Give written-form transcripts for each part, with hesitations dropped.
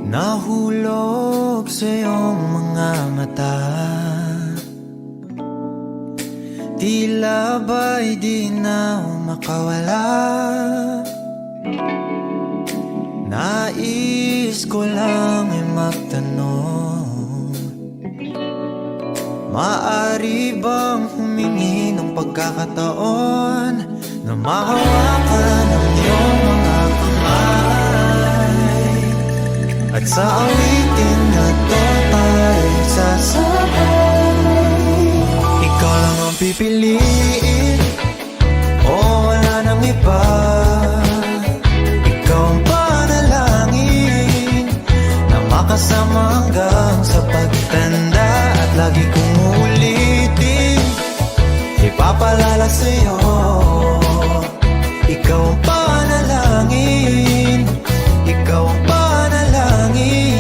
Nahulog sa iyong mga mata, tila ba'y di na makawala. Nais ko lang ay magtanong, maaari bang humingi ng pagkakataon na mahawakan ang iyong mga kamay, at sa awitin na to tayo'y sasabay. Ikaw lang ang pipiliin, o wala nang iba. Ikaw ang panalangin na makasama hanggang sa pagtanda, at lagi kong uulitin, ipapalala sa'yo. Ikaw ang panalangin, ikaw ang panalangin.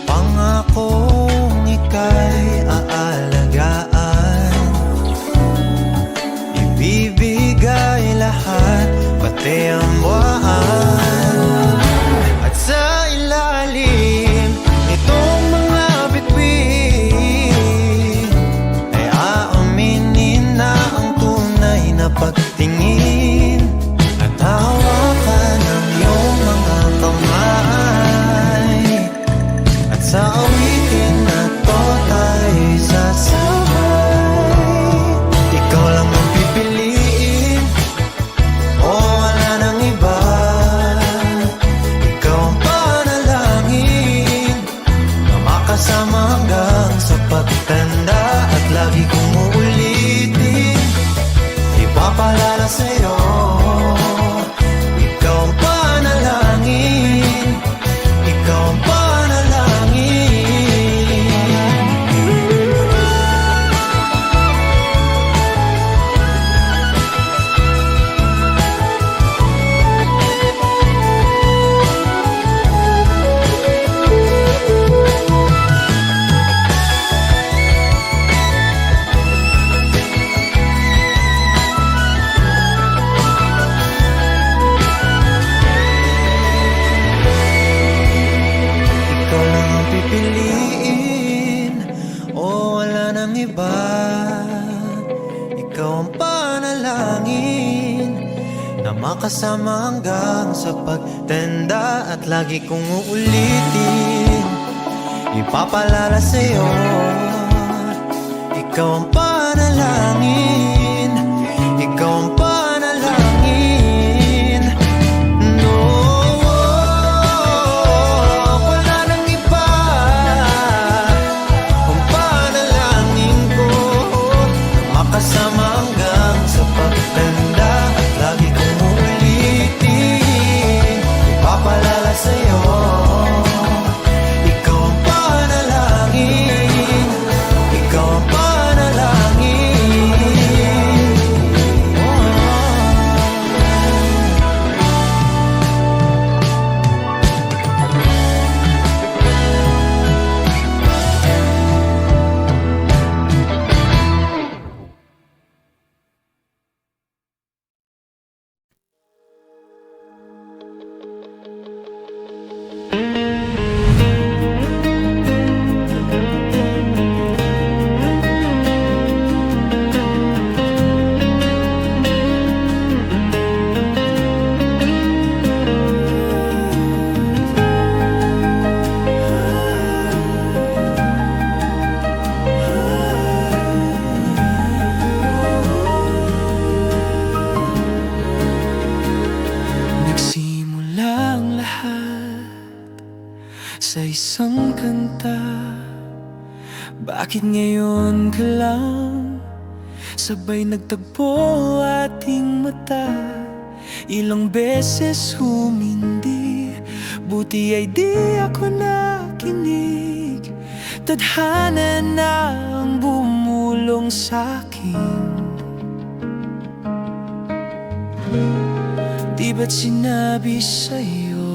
Pangakong ika'y aalagaan, ibibigay lahat, pati ang buwan. At sa ilalim nitong mga bituin ay aaminin na ang tunay na pagtingin, at hawakan ang iyong mga kamay, at sa awitin na to tayo'y sasabay. Ikaw lang ang pipiliin, o wala nang iba. Ikaw ang panalangin na makasama hanggang sa pagtanda, at lagi kong uulitin, ipapalala sa'yo. Ikaw ang panalangin, ikaw ang panalangin. Ikaw lang ang pipiliin, o wala nang iba. Ikaw ang panalangin na makasama hanggang sa pagtanda, at lagi kong uulitin, ipapalala sa'yo. Ikaw ang panalangin, ikaw ang panalangin. No, wala nang iba. Ang panalangin ko, makasama hanggang sa pagtanda, at lagi kong uulitin, ipapalala sa'yo. Ikaw ang panalangin, ikaw ang panalangin. Nagsimula ang lahat sa isang kanta. Bakit ngayon ka lang sabay nagtagpo ating mata? Ilang beses humindi, buti ay di ako nakinig. Tadhana na ang bumulong sa'kin. Di ba't sinabi sa'yo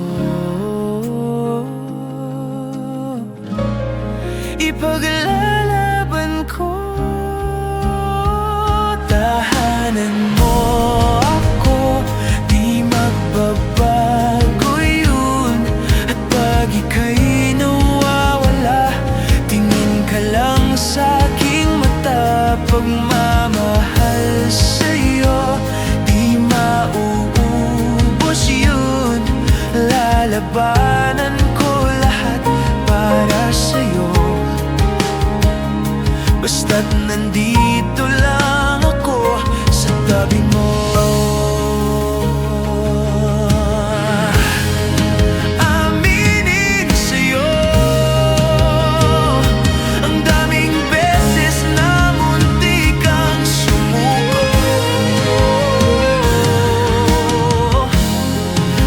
sa'yo. Basta't nandito lang ako sa tabi mo. Aminin sa'yo, ang daming beses na munti kang sumuko,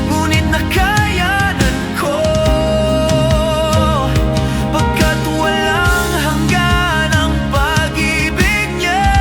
ngunit nakayanan ko, pagkat walang hanggan ang pag-ibig niya.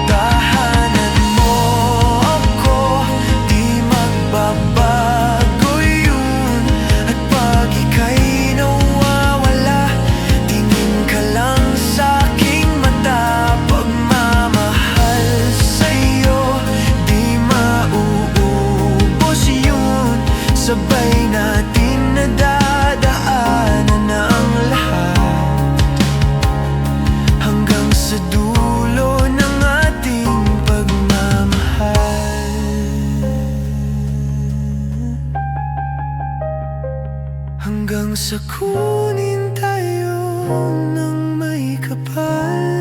Tahanan mo ako, di magbabago yun. At pag ika'y nawawala, tingin ka lang sa'king mata. Pagmamahal sa'yo, di mauubos yun. Sabay natin nadadaanan na ang lahat, hanggang sa dulo ng ating pagmamahal. Hanggang sa kunin tayo ng may kapal.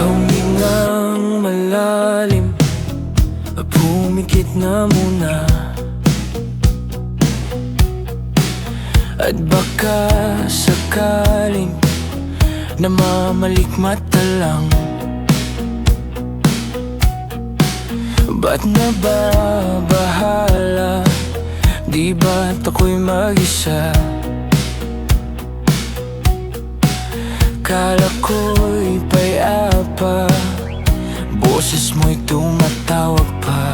Humingang malalim, pumikit na muna, at baka sakaling namamalikmata lang. Ba't nababahala? Di ba't ako'y mag-isa? Kala ko'y payapa, boses mo'y tumatawag pa.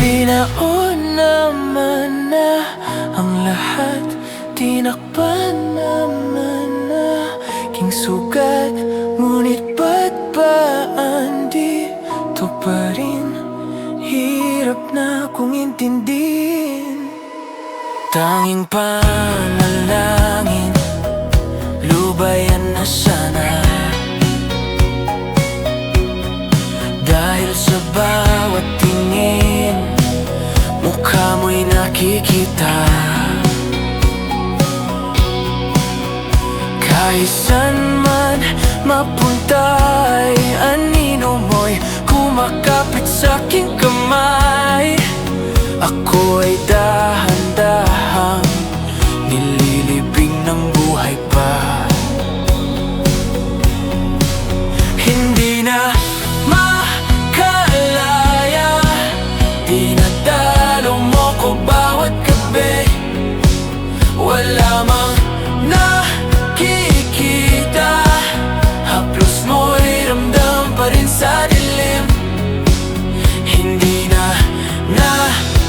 Binaon naman na ang lahat, tinakpan naman na king sugat. Ngunit ba't ba andito pa rin? Hirap na kong intindihin. Tanging panalangin, lubayan na sana. Dahil sa bawat tingin, mukha mo'y nakikita. Kahit saan man mapunta'y anino mo'y kumakapit sa'king kamay. Ako ay dahan-dahang nililibing ng buhay pa. Hindi na makalaya, dinadalo mo ko bawat gabi. Wala mang nakikita, haplos mo'y ramdam pa rin sa dilim. Hindi na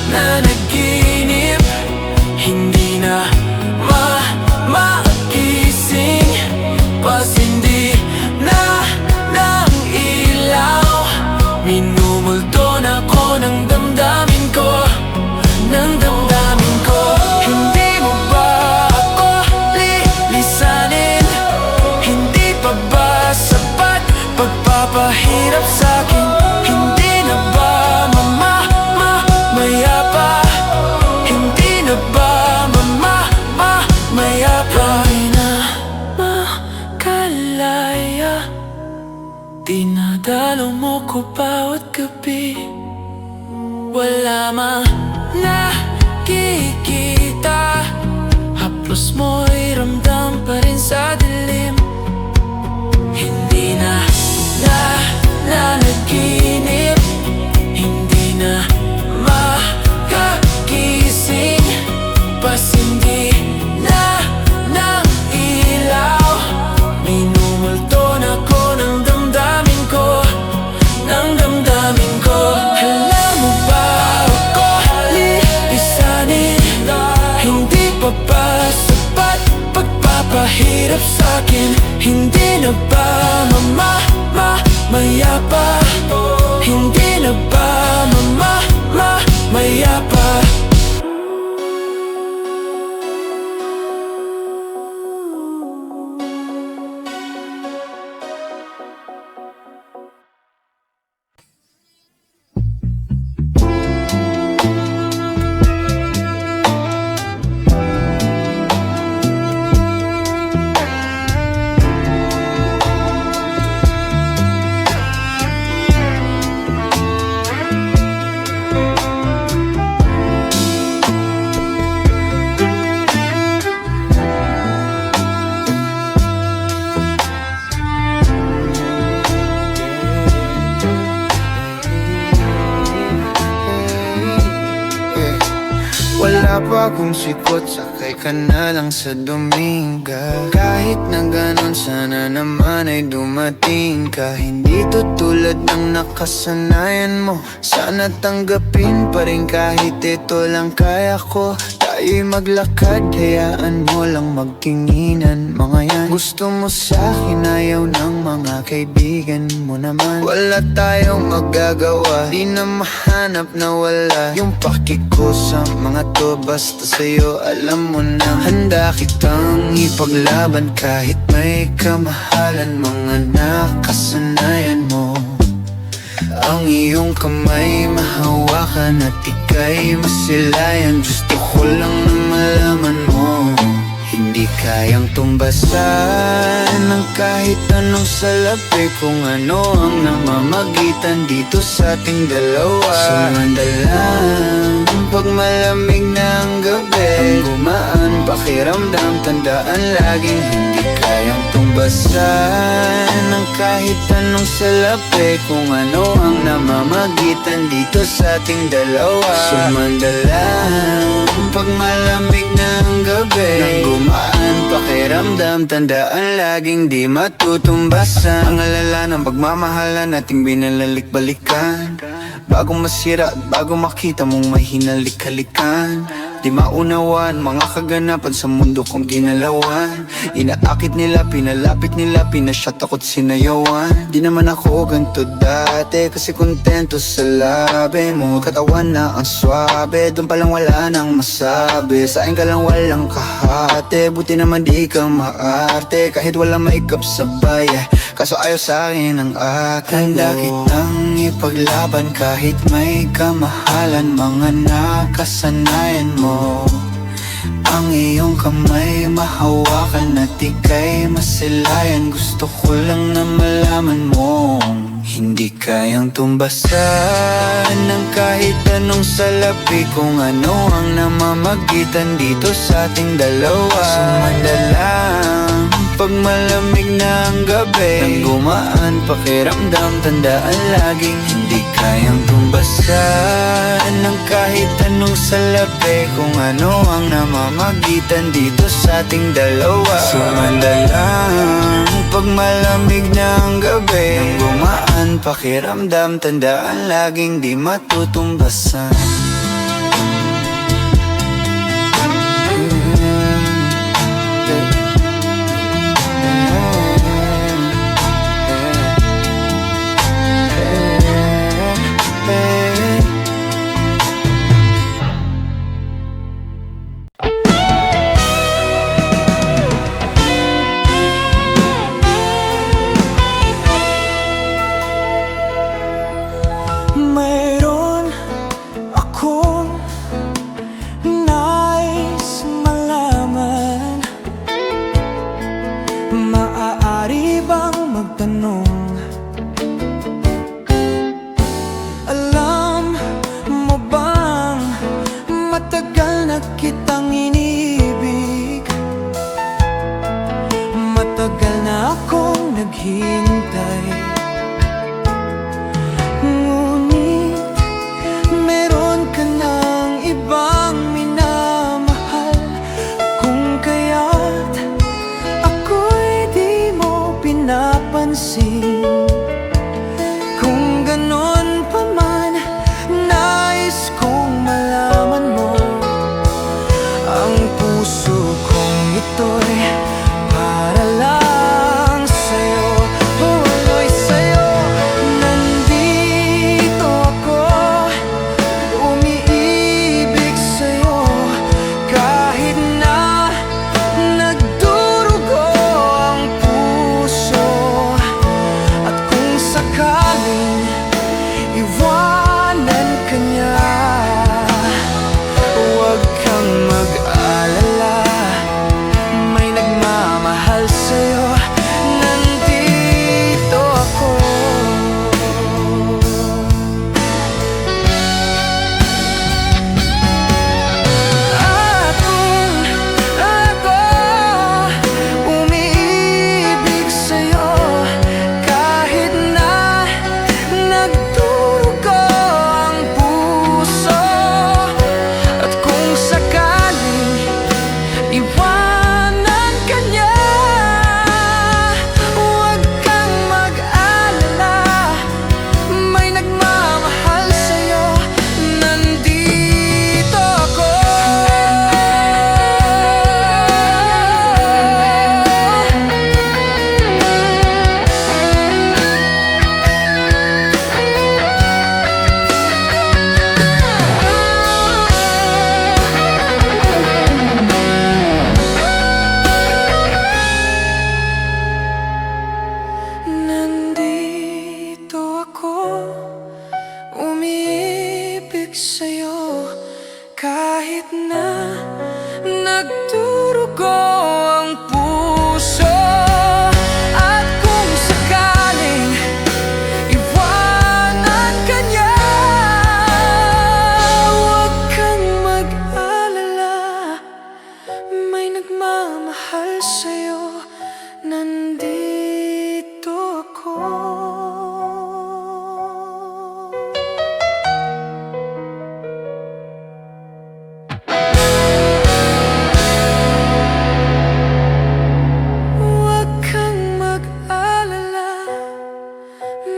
nanaginip, hindi na magising, pasindi na ng ilaw. Minumulto na ko ng damdamin ko, ng damdamin ko. Hindi mo ba ako lilisanin? Hindi pa ba sapat pagpapahirap sa'kin? Hindi na ba mayapa? Hindi na ba mayapa? Di na makalaya, dinadalo mo ko bawat gabi. Wala mang nakikita, haplos mo'y ramdam pa rin sa na ba mayapa? Hindi na ba mayapa? Wala pa akong sikot, sakay ka na lang sa Dominga. Kahit na ganon, sana naman ay dumating ka. Hindi to tulad ng nakasanayan mo, sana tanggapin pa rin kahit ito lang kaya ko. Tayo'y maglakad, hayaan mo lang magtinginan. Mga yan, gusto mo sa'kin, ayaw ng mga kaibigan mo naman. Wala tayong magagawa, di na mahanap na wala yung paki ko sa mga to. Basta sa'yo alam mo na handa kitang ipaglaban kahit may kamahalan. Mga nakasanayan mo, ang iyong kamay mahawakan at ika'y masilayan. Gusto ko lang na malaman mo, hindi kayang tumbasan ng kahit anong salapi. Kung ano ang namamagitan dito sa ating dalawa. Sumandalang pag malamig na ang gabi, ang gumaan pakiramdam, tandaan laging hindi kayang tumbasan ng kahit anong salapi. Kung ano ang namamagitan dito sa ating dalawa. Sumandalang pag malamig na ang gabi, ang gumaan pakiramdam, tandaan laging di matutumbasan. Ang alala ng pagmamahalan nating binalalik-balikan, bago masira at bago makita mong may hinalik-halikan. Di maunawan mga kaganapan sa mundo kong ginalawan. Inaakit nila, pinalapit nila, pinasyat ako't sinayawan. Di naman ako ganito dati, kasi kontento sa labi mo. Katawan na ang swabe, doon palang wala nang masabi. Saan ka lang walang kahate, buti naman di ka maarte. Kahit wala maikap sabay, kaso ayaw sa'kin ang akin. Handa kitang ipaglaban kahit may kamahalan. Mga nakasanayan mo, ang iyong kamay mahawakan at ika'y masilayan. Gusto ko lang na malaman mo, hindi kayang tumbasan ng kahit anong salapi. Kung ano ang namamagitan dito sa ating dalawa. Sumandalang pag malamig na ang gabi, ang gumaan pakiramdam, tandaan laging hindi kayang tumbasan ng kahit anong salapi. Kung ano ang namamagitan dito sa ating dalawa. Sumandalang pag malamig na ang gabi, ang gumaan pakiramdam, tandaan laging di matutumbasan. Mayroon akong nais malaman, maaari bang magtanong? Alam mo bang matagal na kitang iniibig? Matagal na akong naghihintay. Ngunit meron ka ng ibang minamahal, kung kaya't ako'y di mo pinapansin. Kung ganon pa man, nais kong malaman mo, ang puso kong ito'y para lang sa'yo. may nagmamahal sa'yo, nandito ako. Huwag kang mag-alala,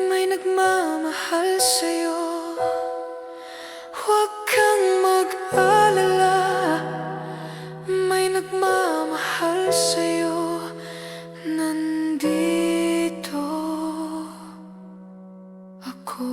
may nagmamahal sa'yo. Huwag kang mag-alala, may nagmamahal sa'yo, nandito ako.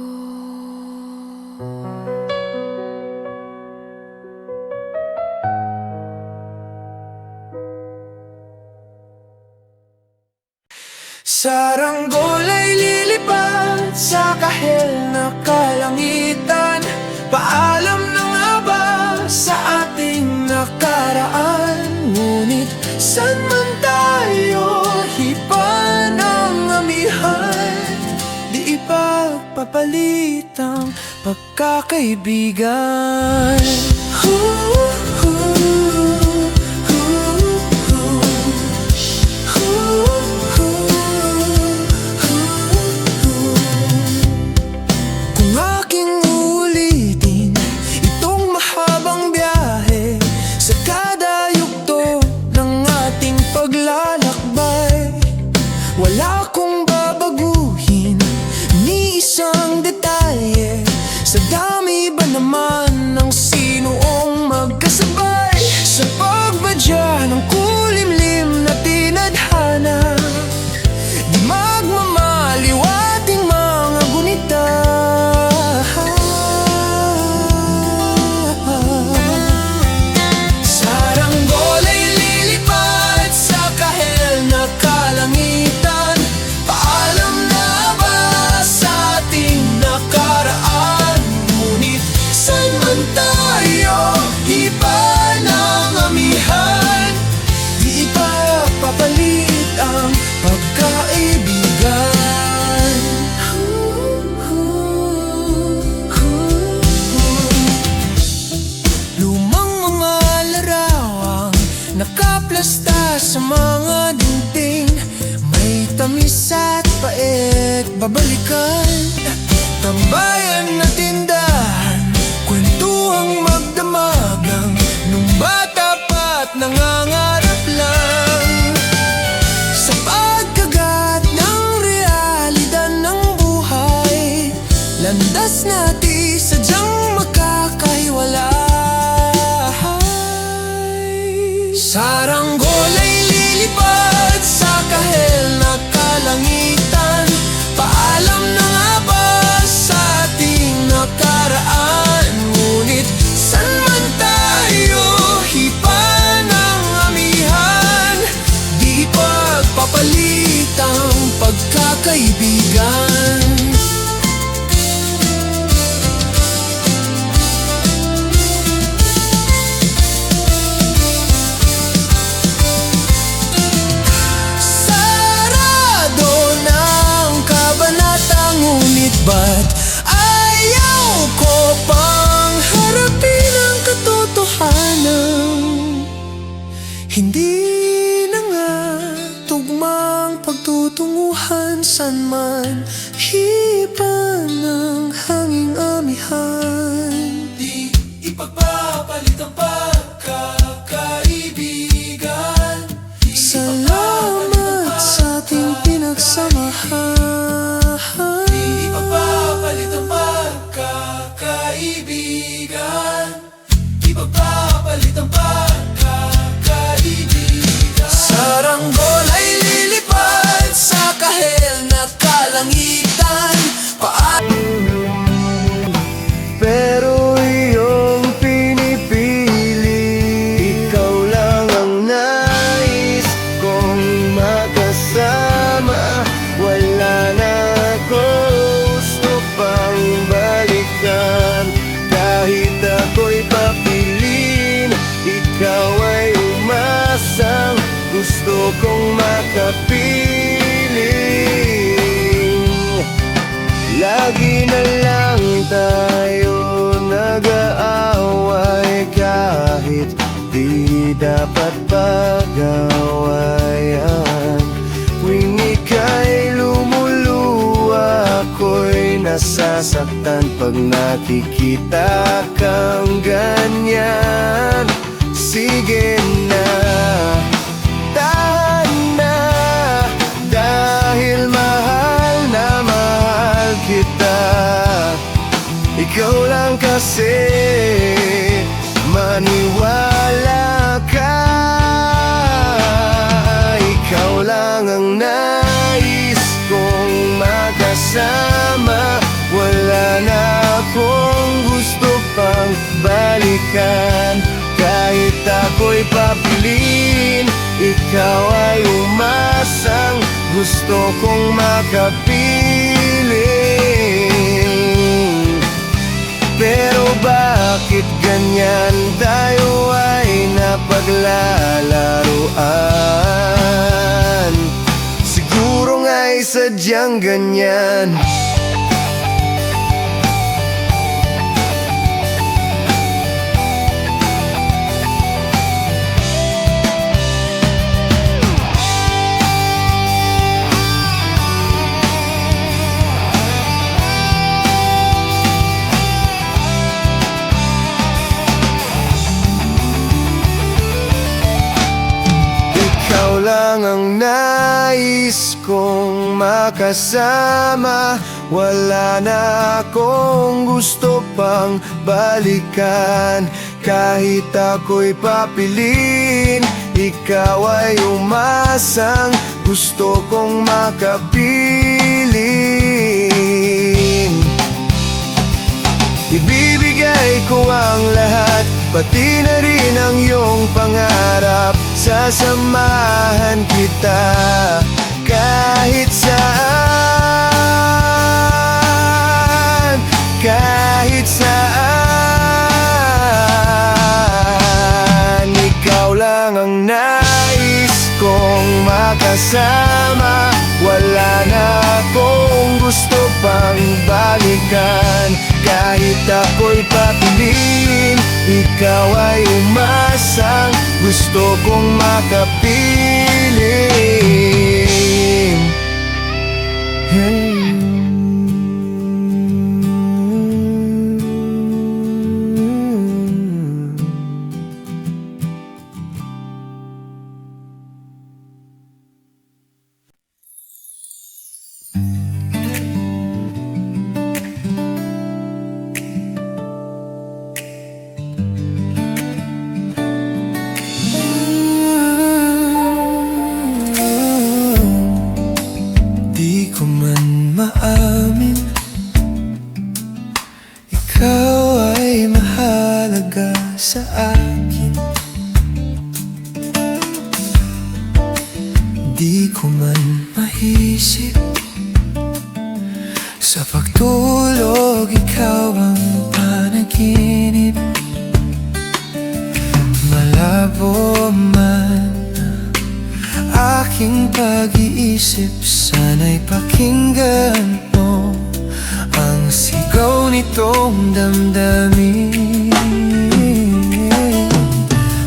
Saranggol ay lilipad sa kahel na kalangitan. Paalam na nga ba sa ating nakaraan? Ngunit saan man tayo hipa ng amihan, di ipagpapalit ang pagkakaibigan. Kung aking ulitin itong mahabang biyahe sa kada yugto ng ating paglalakbay, wala akong babaguhin ni isang detalye. Sa dami ba naman ng sinuong magkasabay sa pagbadya ng kulimlim na tinadhana, di magmamaliw ating mga gunita. Saranggol ay lilipad sa kahel na kalangitan. Paalam na ba sa ating nakaraan? Ngunit saan man tayo iba ng amihan, di ipagpapalit ang pagkaibigan. Lumang mga larawang nakaplasta sa mga dingding, may tamis at pait babalikan. Tambayan na tindahan, kwentuhang magdamagang nung bata pa't nangangarap lang sa pagkagat ng realidad ng buhay. Landas natin sadyang magkakahiwalay. Saranggol ay lilipad sa kahel na kalangitan. Paalam na nga ba sa ating nakaraan? Ngunit saan man tayo hipa ng amihan, di pagpapalit ang pagkakaibigan. Sarado na ang kabanata, ngunit ba't ayaw ko pang harapin ang katotohanan? Hindi na nga tugmang pagtutunguhan, saan man hipa ng hanging amihan. Di ipagpapalit ang pagkakaibigan. Salamat sa ating pinagsamahan. Di ipagpapalit ang pagkakaibigan. Ipagpapalit ang pagkakaibigan. Saranggol ay lilipad sa kahel na kalangitan. Pero iyong pinipili, ikaw lang ang nais kong makasama. Wala na ako gusto pang balikan. Kahit ako'y papilin, ikaw ay umasang gusto kong makapiling. Lagi na lang tayo nag-aaway kahit di dapat pagawayan. Tuwing ika'y lumuluwa, ako'y nasasaktan pag nakikita kang ganyan. Sige na, tahan na, dahil mahal na mahal kita. Ikaw lang kasi, maniwala ka. Ikaw lang ang nais kong makasama. Wala na akong gusto pang balikan. Kahit ako'y papiliin, ikaw ay umasang gusto kong makapiling. Pero bakit ganyan tayo ay napaglalaruan? Siguro nga'y sadyang ganyan. Ikaw lang ang nais kong makasama. Wala na akong gusto pang balikan. Kahit ako'y papiliin, ikaw ay umasang gusto kong makapiling. Ibibigay ko ang lahat, pati na rin ang iyong pangarap. Sasamahan kita kahit saan, kahit saan. Ikaw lang ang nais kong makasama. Wala na akong gusto pang balikan. Kahit ako'y papiliin, ikaw ay umasang gusto kong makapiling. Di ko man maamin, ikaw ay mahalaga sa akin. Di ko man maisip, sa pagtulog ikaw ang panaginip. Malabo man aking pag-iisip, sana'y pakinggan mo ang sigaw nitong damdamin.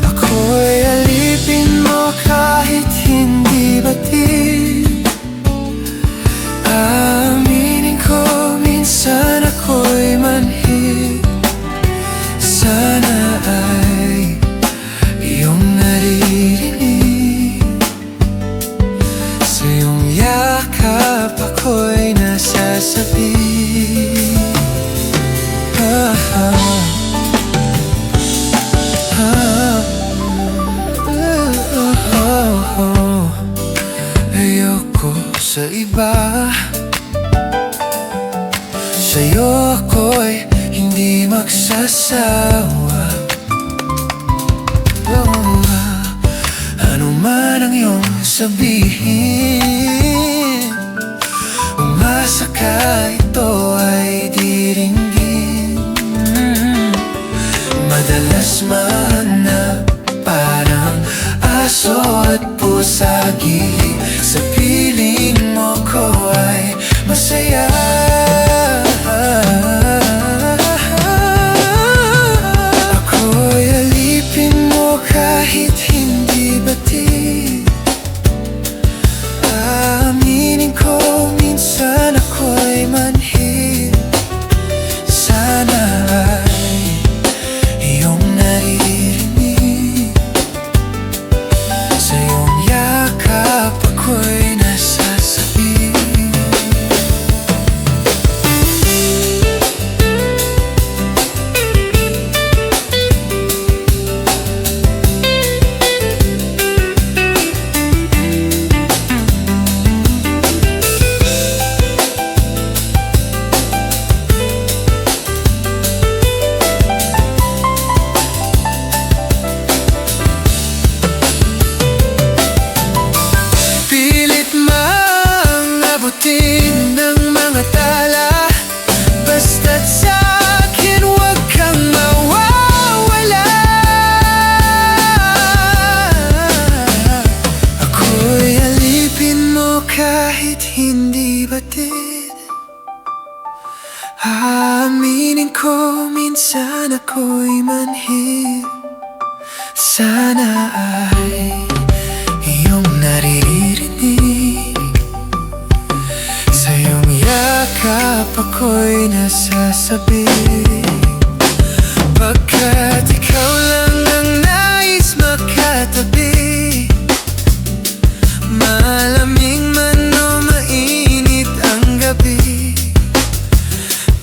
Ako'y alipin mo kahit hindi batid. Aminin ko minsan ako'y manhid. Sana ay iyong naririnig. Sa iyong yakap ako'y nasasabi. Ayoko sa iba, sa'yo ako'y hindi magsasawa. Ano man ang iyong sabihin, umasa ka ito ay diringgin. Madalas mahanap parang aso at pusa gilid. Sa piling mo ko ay masaya. Ako'y alipin mo kahit hindi ko minsan ako'y manhid, sana ay iyong naririnig. Sa iyong yakap ako'y nasasabi, pagkat ikaw lang ang nais makatabi. Malamig man o mainit ang gabi,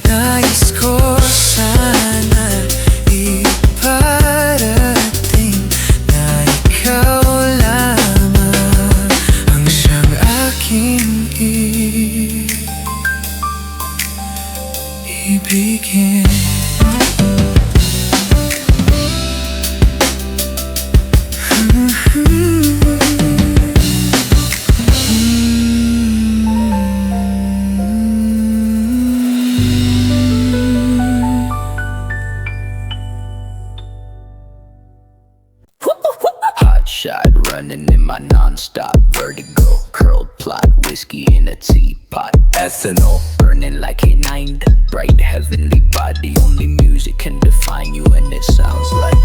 nais ko sana iparating na ikaw lamang ang siyang aking ibigin. Hot shot running in my non-stop vertigo. Curled plot, whiskey in a teapot. Ethanol burning like a 9. Bright heavenly body. Only music can define you, and it sounds like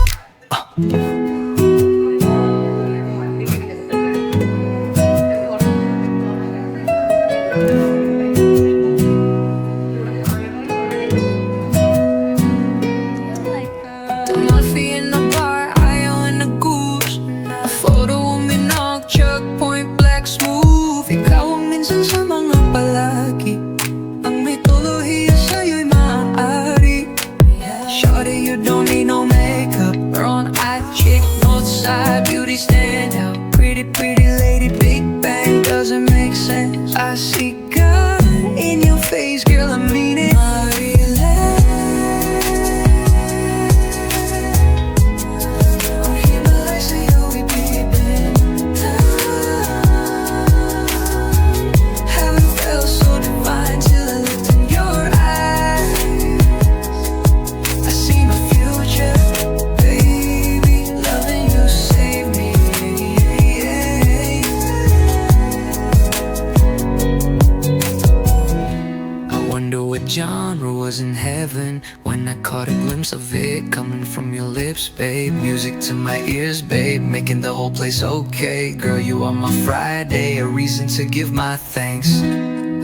Tumafi in the bar, ayaw na goose. A photo uminog, checkpoint black smooth. Ikaw ang minsan sa mga palagi, ang may tuluhiya sa'yo'y maaari. Shawty, you don't need no makeup. Brown-eyed chick, north side, beauty stand out. Pretty, pretty lady, big bang, doesn't make sense. I see God in your face, girl, I mean it. Genre was in heaven when I caught a glimpse of it coming from your lips, babe. Music to my ears, babe, making the whole place okay. Girl, you are my Friday, a reason to give my thanks.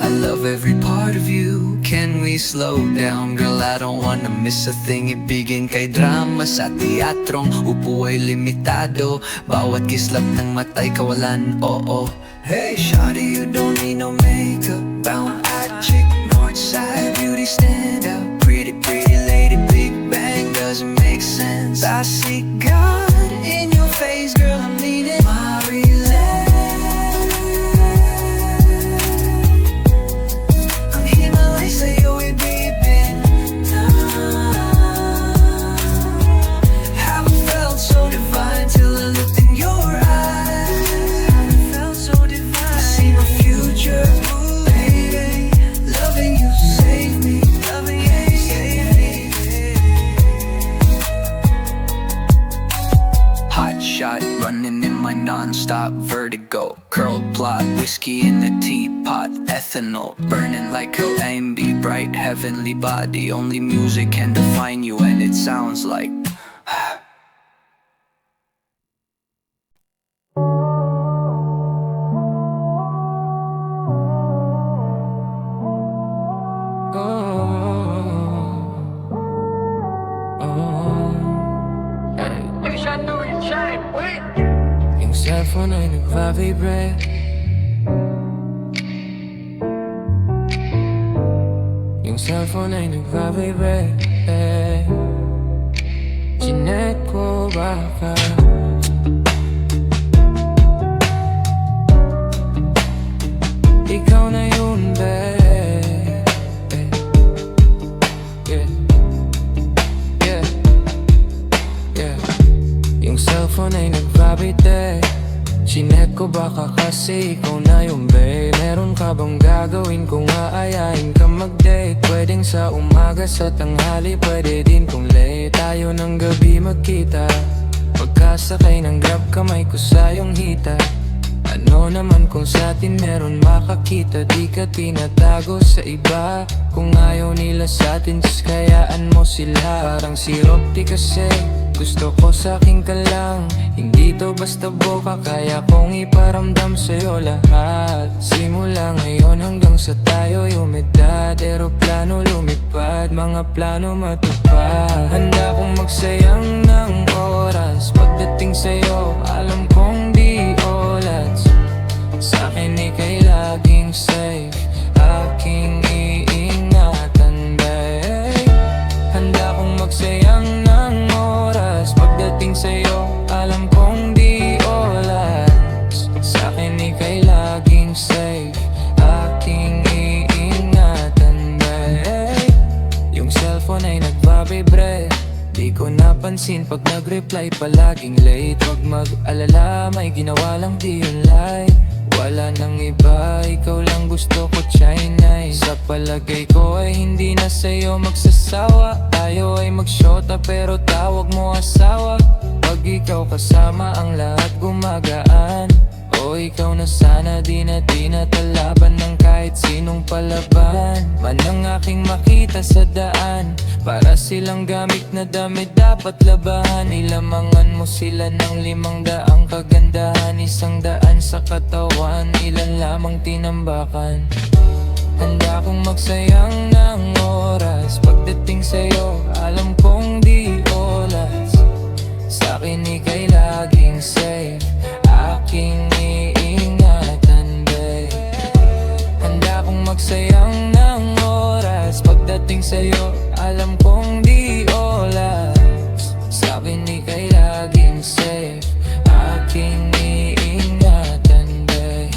I love every part of you. Can we slow down? Girl, I don't wanna miss a thing. Ibigin kay drama sa teatrong upo ay limitado. Bawat kislap ng mata'y kawalan, oo. Hey, shawty, you don't need no makeup. Brown-eyed chick, north side, beauty stand out. Pretty, pretty lady, big bang, doesn't make sense. I see God in your face, girl, I mean it. Ang Himalay sa'yo'y bibin na. Haven't felt so divine till I looked in your eyes. Haven't felt so divine. I see my future, baby. Loving you, save me. Loving you, save me. hot shot running in my non-stop vertigo. Curled plot, whiskey in the teapot. Ethanol burning like a AMB. Bright heavenly body. Only music can define you, and it sounds like Yung cellphone ay nagva-vibrate. Yung cellphone ay nagva-vibrate. Chinek ko baka ikaw na yun, babe. Yeah. Yeah. Yeah. Yung cellphone ay nag-vibrate. Chinek ko baka kasi ikaw na yung babe. Meron ka bang gagawin kung aayain ka mag-date? Pwedeng sa umaga, sa tanghali, pwede din kung late. Tayo ng gabi magkita. Pagkasakay ng grab, kamay ko sa iyong hita. Ano naman kung sa atin meron makakita, di ka tinatago sa iba. Kung ayaw nila sa atin, just kayaan mo sila. Parang sirop di kasi gusto ko sa'kin ka lang. Hindi to basta boka, kaya kong iparamdam sa'yo lahat. Simula ngayon hanggang sa tayo'y umedad, eroplano lumipad, mga plano matupad. Handa kong magsayang ng oras pagdating sa'yo, alam kong di oras. Sa'kin ika'y laging safe, aking iingatan, babe. Handa kong magsayang ng oras pagdating sa'yo, alam kong di oras. Sa'kin ika'y laging safe, aking iingatan, babe. Yung cellphone ay nagbabibre, di ko napansin pag nag-reply palaging late. Huwag mag-alala, may ginawa lang di yun like. Wala nang iba, ikaw lang gusto ko, Chinay. Sa palagay ko ay hindi na sa'yo magsasawa. Tayo ay magsyota pero tawag mo asawa. Pag ikaw kasama ang lahat gumagaan. O ikaw na sana, di na tinatalaban ng kahit sinong palaban man ang aking makita sa daan. Para silang gamit na damit dapat labahan. Ilamangan mo sila ng 500 kagandahan, 100 sa katawan, ilan lamang tinambakan. Handa kong magsayang ng oras pagdating sa'yo, alam kong di oras. Sa'kin ika'y laging safe, aking iingatan, babe. Handa kong magsayang ng oras pagdating sa'yo, alam kong di oras. Sa'kin ika'y laging safe, aking iingatan, babe.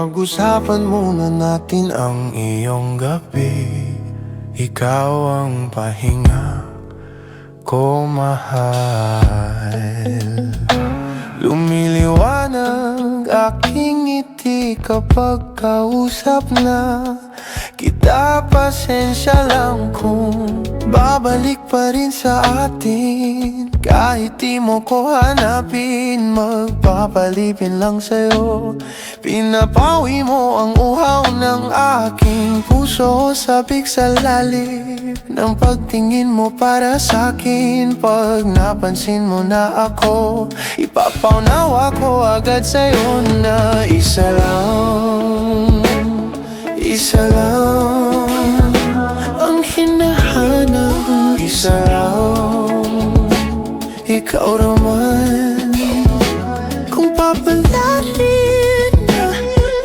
Pag-usapan muna natin ang iyong gabi. Ikaw ang pahinga ko, mahal. Lumiliwanag aking ngiti kapag kausap na kita. Pasensya lang kung babalik pa rin sa atin. Kahit di mo ko hanapin, magpapalipin lang sa'yo. Pinapawi mo ang uhaw ng aking puso, sabik sa lalim ng pagtingin mo para sa'kin. Pag napansin mo na ako, ipapaunawa ko agad sa'yo na isa lang ang hinahanap. Isa lang, ikaw naman. Kung papalarin na,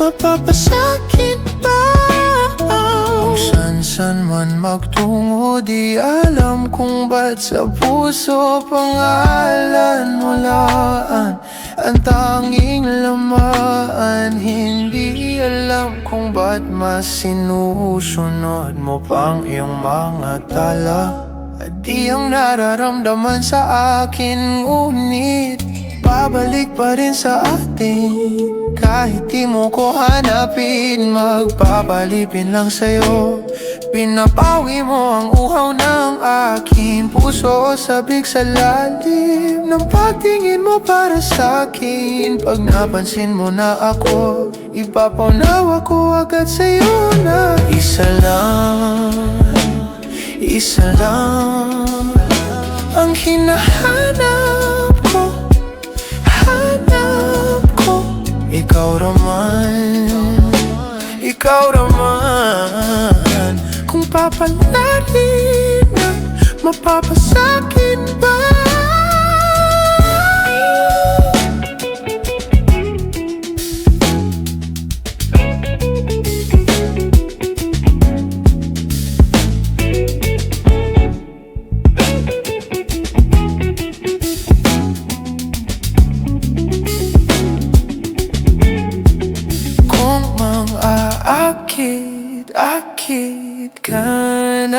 mapapasakin pa. Kung san-san man magtungo, di alam kung ba't sa puso pangalan mo laan ang tanging lamaan. Hindi alam kung ba't mas sinusunod mo pang iyong mga tala. At di ang nararamdaman sa akin, ngunit babalik pa rin sa atin. Kahit di mo ko hanapin, magpapalipin lang sa'yo. Pinapawi mo ang uhaw ng aking puso, sabik sa lalim ng pagtingin mo para sa'kin. Pag napansin mo na ako, ipapaunawa ko agad sa'yo na isa lang ang hinahanap ko. Ikaw naman. Kung papalarin na, mapapasakin ba?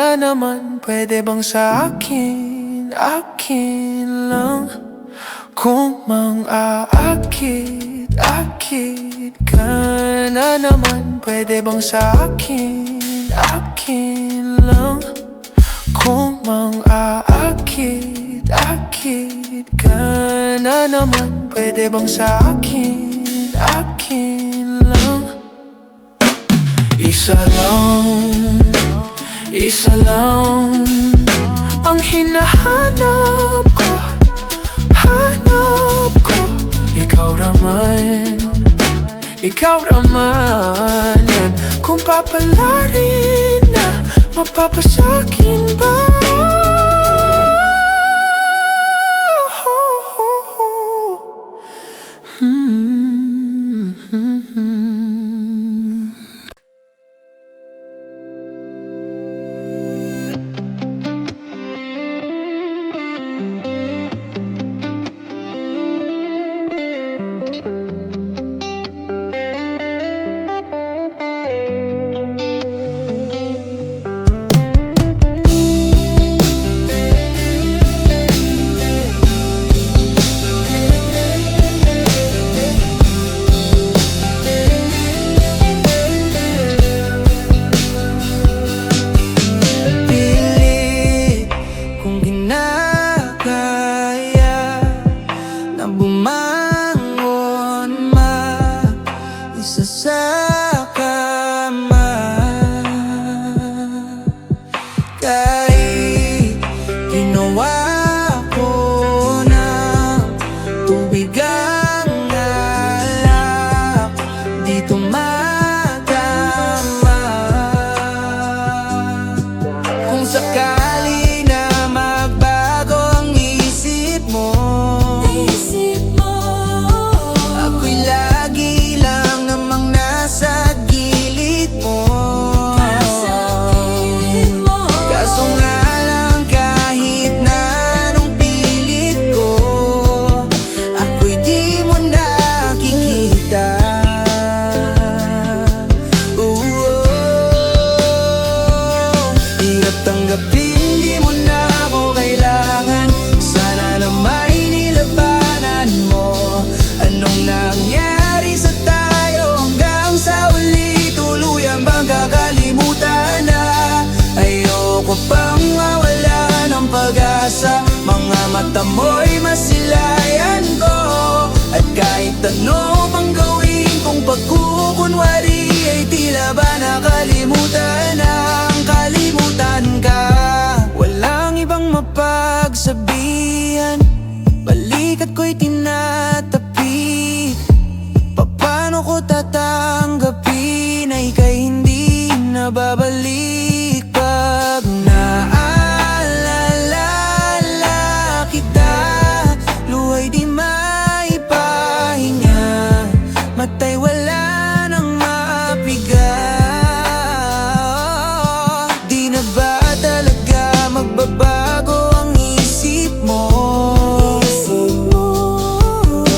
na naman, pwede bang sa akin, akin lang? Kung mang-aakit, akit ka na naman, pwede bang sa akin, akin lang? Kung mang-aakit, akit ka na naman, pwede bang sa akin, akin lang? Isa lang ang hinahanap ko, hanap ko. Ikaw naman yan. Kung papalarin na, mapapasakin ba? Mga mata mo'y masilayan ko. At kahit ano pang gawin kung pagkukunwari, ay tila ba nakalimutan ang kalimutan ka. Walang ibang mapagsabihan, balikat ko'y tinatapi. Paano ko tatanggapin ay ika'y hindi nababalik pag matay wala nang mapiga. Di na ba talaga magbabago ang isip mo?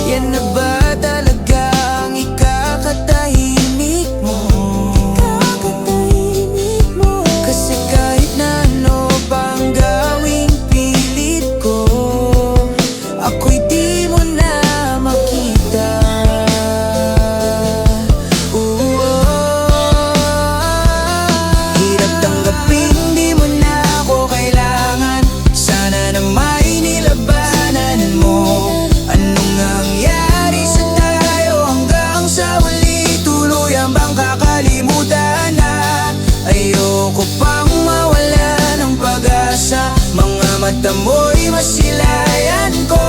Yan na ba talaga ang ikakatahimik mo? Kasi kahit na ano pang gawing pilit ko, ako'y di mo na makita. Ayoko pang mawala ng pag-asa, mga mata mo'y masilayan ko.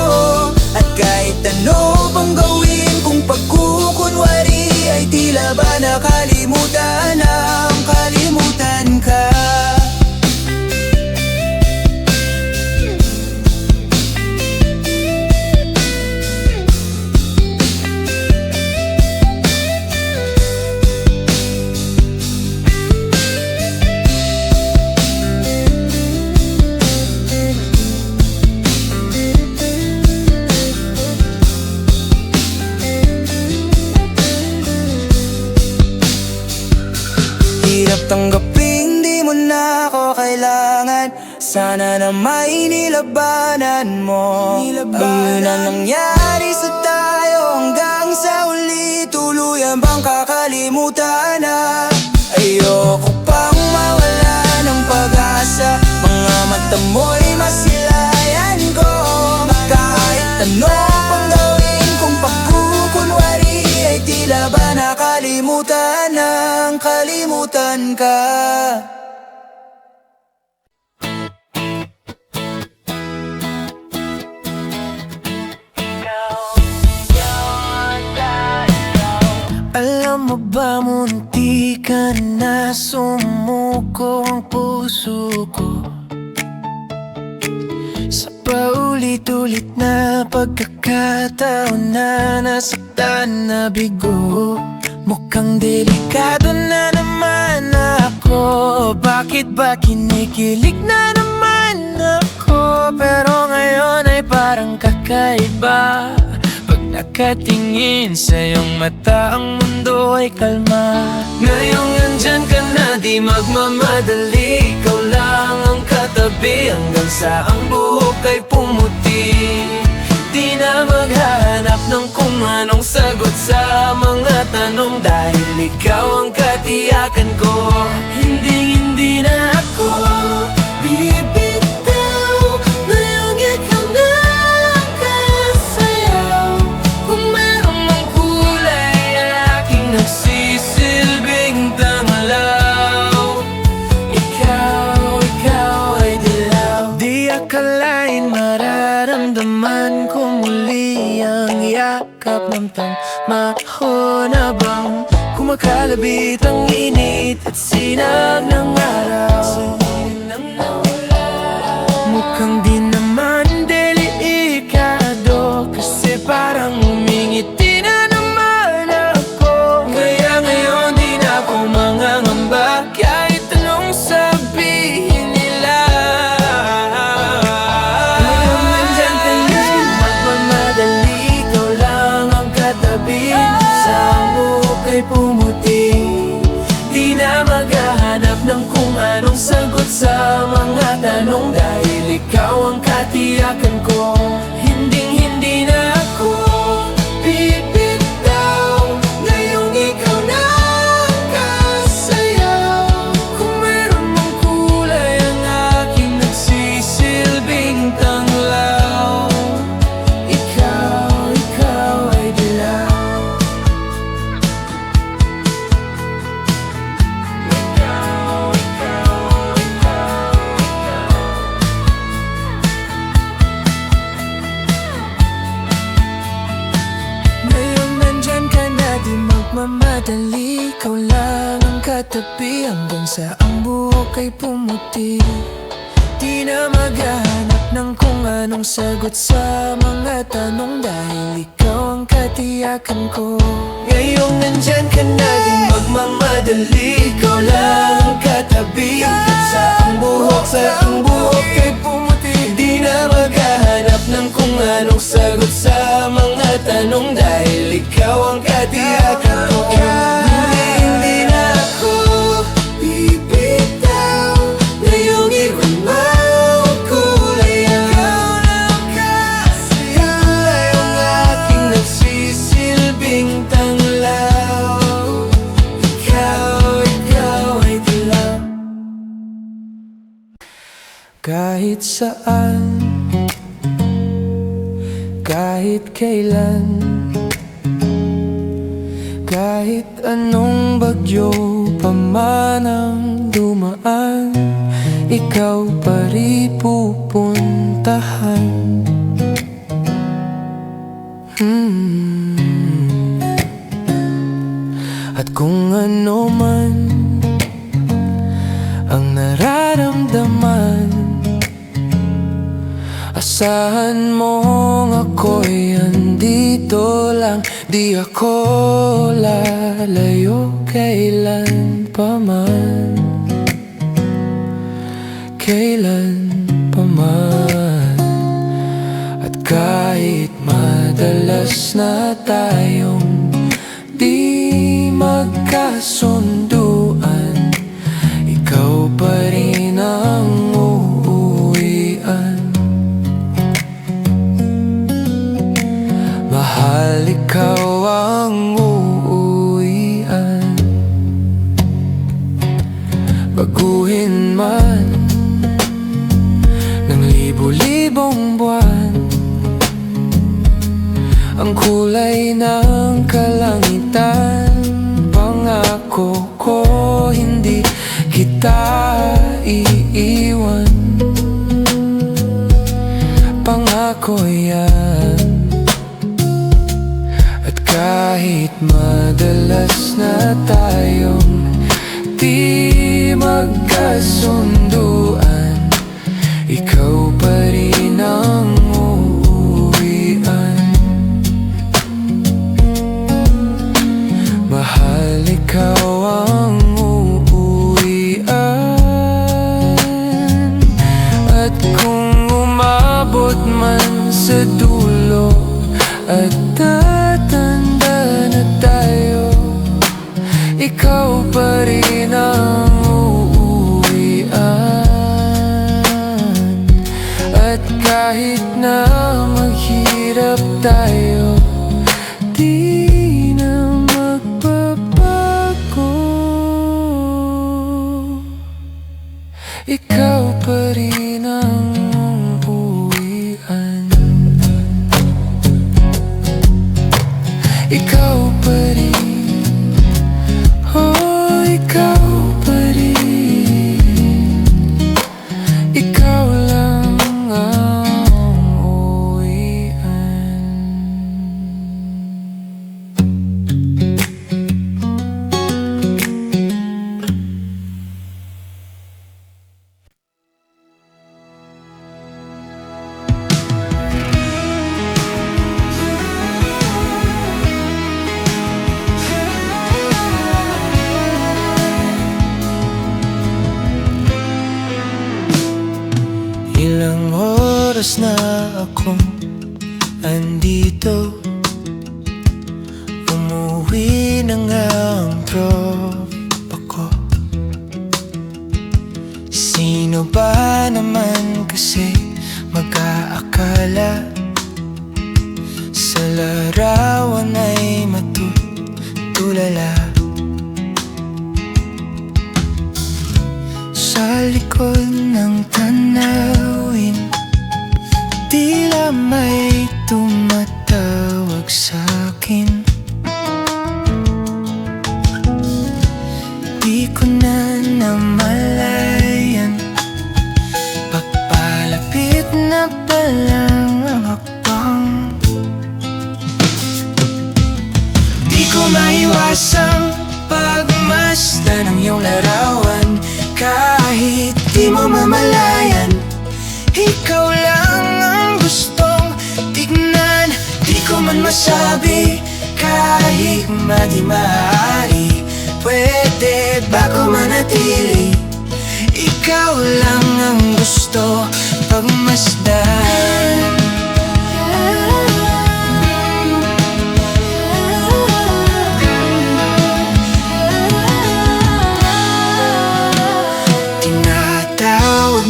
At kahit ano pang gawin kung pagkukunwari, ay tila ba nakalimutan ang kalimutan ka. Hirap tanggapin di mo na ako kailangan sana na may nilabanan mo. Ang yun ang nangyari sa tayo hanggang sa huli, tuluyan bang kakalimutan na? Ayoko pang mawala ng pag-asa, mga mata mo'y masilayan ko. Kahit ano pang gawin kung pagkukunwari, ay tila ba nakalimutan ng kalimutan ka. Alam mo ba, munti ka na sumuko ang puso ko sa paulit-ulit na pagkakataon na nasaktan na bigo. Mukhang delikado na naman ako, bakit ba kinikilig na naman ako? Pero ngayon ay parang kakaiba, nakatingin sa iyong mata, ang mundo ay kalma. Ngayong nandyan ka na, di magmamadali, ikaw lang ang katabi hanggang sa ang buhok ay pumuti. Di na maghahanap ng kung anong sagot sa mga tanong, dahil ikaw ang katiyakan ko. Hindi na ako bibitaw, ngayong ikaw na ang kasayaw. Kung meron mang kulay, ang aking nagsisilbing tanglaw. Ikaw ay dilaw. Di akalain mararamdaman ko muli ang yakap ng tama na bang kumakalabit ang init at sinag ng araw. Mukhang di naman delikado, kasi parang umingiti na naman ako. Kaya ngayon di na ako mangangamba, kahit anong sabihin nila. Ngayon nandyan ka na, magmamadali, ikaw lang ang katabi, sa buhok ay pumuti. Di na maghahanap ng kung anong sagot sa mga tanong, dahil ikaw ang katiyakan ko. Hindi na ako bibitaw, ngayong ikaw na ang kasayaw. Kung meron mang kulay, ang aking nagsisilbing tanglaw. Ikaw ay dilaw. Ngayon nandyan ka na, di magmamadali, ikaw lang ang katabi hanggang sa ang buhok ay pumuti. Di na maghahanap ng kung anong sagot sa mga tanong, dahil ikaw ang katiyakan ko. Ngayong nandyan ka na, di magmamadali, ikaw lang ang katabi hanggang sa ang buhok ay pumuti. Di na maghahanap ng kung anong sagot sa mga tanong, dahil ikaw ang katiyakan ko. Hindi na ako bibitaw, ngayong ikaw na ang kulay, ikaw lang kasayaw. Ang aking nagsisilbing tanglaw. Ikaw ay dilaw. Kahit saan, kahit kailan, kahit anong bagyo pa man ang dumaan, ikaw pa rin pupuntahan. At kung ano man ang nararamdaman, asahan mong ako'y andito lang. Di ako lalayo kailan pa man, kailan pa man. At kahit madalas na tayong di magkasunduan, ikaw pa rin ang ang uuwian. Baguhin man ng libo-libong buwan ang kulay ng kalangitan, pangako ko hindi kita iiwan. Pangako yan. At kahit madalas na tayong di magkasunduan, ikaw pa rin ang uuwian. Mahal, ikaw ang uuwian. At kung umabot man sa dulo at tatanda na tayo, ikaw pa rin ang uuwian. At kahit na maghirap tayo, di na magbabago. Ikaw pa rin ang uuwian. Ikaw pa rin, oh, ikaw pa rin. Ikaw lang ang uuwian. Ilang oras na akong andito, umuwi na nga ang tropa ko. Sino ba naman kasi mag-aakala sa larawan ay matutulala? Sa likod ng tanawin, tila may tumatawag sa'kin. Di ko na namalayan, papalapit na palang ang hakbang. Di ko maiwasang pagmasdan ng iyong larawan. Kahit di mo mamalayan, ikaw lang ang gustong tignan. Di ko man masabi, kahit di maaari, pwede ba ko manatili? Ikaw lang ang gusto pagmasdan.